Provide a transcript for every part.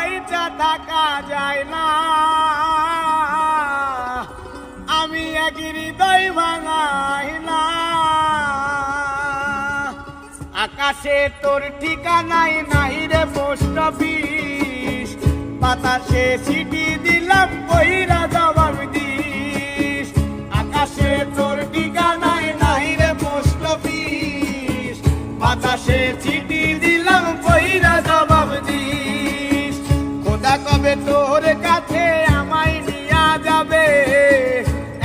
বাইচা থাকা যায় না, আমি এক হৃদয় ভাঙাই না। আকাশে তোর ঠিকানাই নাই রে পোস্ট অফিস, বাতাসে চিঠি দিলাম কইরা জবাব দিস। আকাশে তোর ঠিকানাই নাই রে পোস্ট অফিস, বাতাসে চিঠি দিলাম কইরা জবাব দিস। খোদা কবে তোর কাছে আমায় নিয়া যাবে,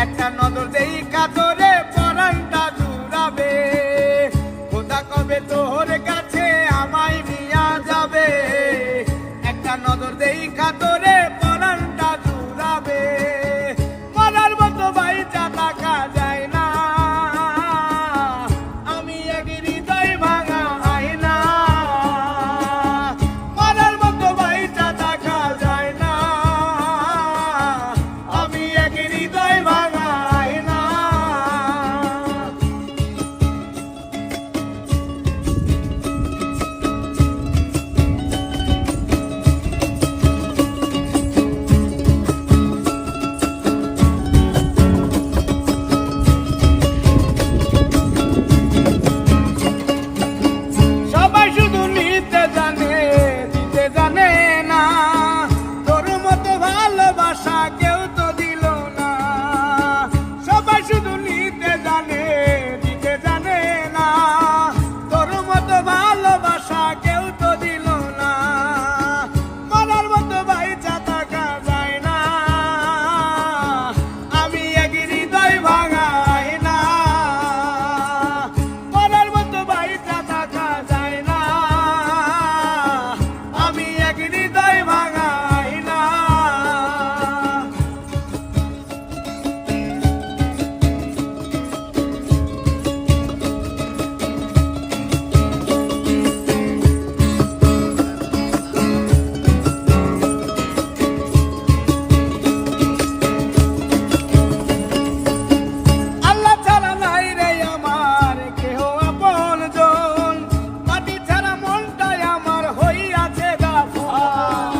একটা নজর দেই কাতরে পরানটা জুড়াবে। খোদা কবে তোর কাছে আমায় নিয়া যাবে, একটা নজর দেই কাতরে পরানটা জুড়াবে। মরার মতো বাইচা থাকা যায় না, আমি এক হৃদয় ভাঙা আয়না। মরার মতো বাইচা থাকা যায় না, আমি এক হৃদয় ভাঙা আয়না। সবাই শুধু নিতে জানে, দিতে জানে না। তোর মতো ভালোবাসা কেউ তো দিল না। সবাই শুধু নিতে জানে, দিতে জানে না। তোর মতো ভালোবাসা কেউ তো দিল না। মরার মতো বাইচা থাকা যায় না, আমি এক হৃদয় ভাঙাই না। মরার মতো বাইচা থাকা যায় না, আমি এক হৃদয় ভাঙাই না। আল্লাহ ছাড়া নাই রে আমার কেহ আপনজন, মাটি ছাড়া মনটাই আমার হইয়াছে দাফন।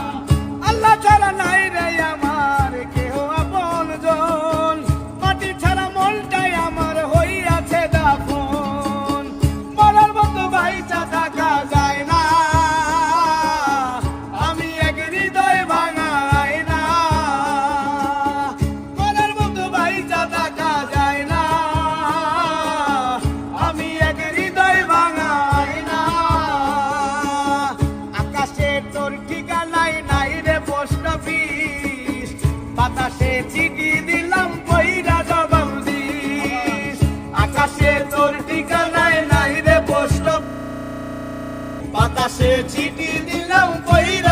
আল্লাহ ছাড়া নাই রে আমার কেহ আপনজন, মাটি ছাড়া মনটাই আমার হইয়াছে দাফন। মরার মতো বাইচা থাকা যায় না, আমি এক হৃদয় ভাঙাই না। মরার মতো বাইচা থাকা যায় না, আমি এক হৃদয় ভাঙাই না। আকাশে তোর ঠিকানাই নাই রে পোস্ট অফিস, বাতাসে চিঠি দিলাম কইরা জবাব দিস। আকাশে তোর ঠিকানাই নাই রে পোস্ট অফিস, বাতাসে চিঠি দিলাম কইরা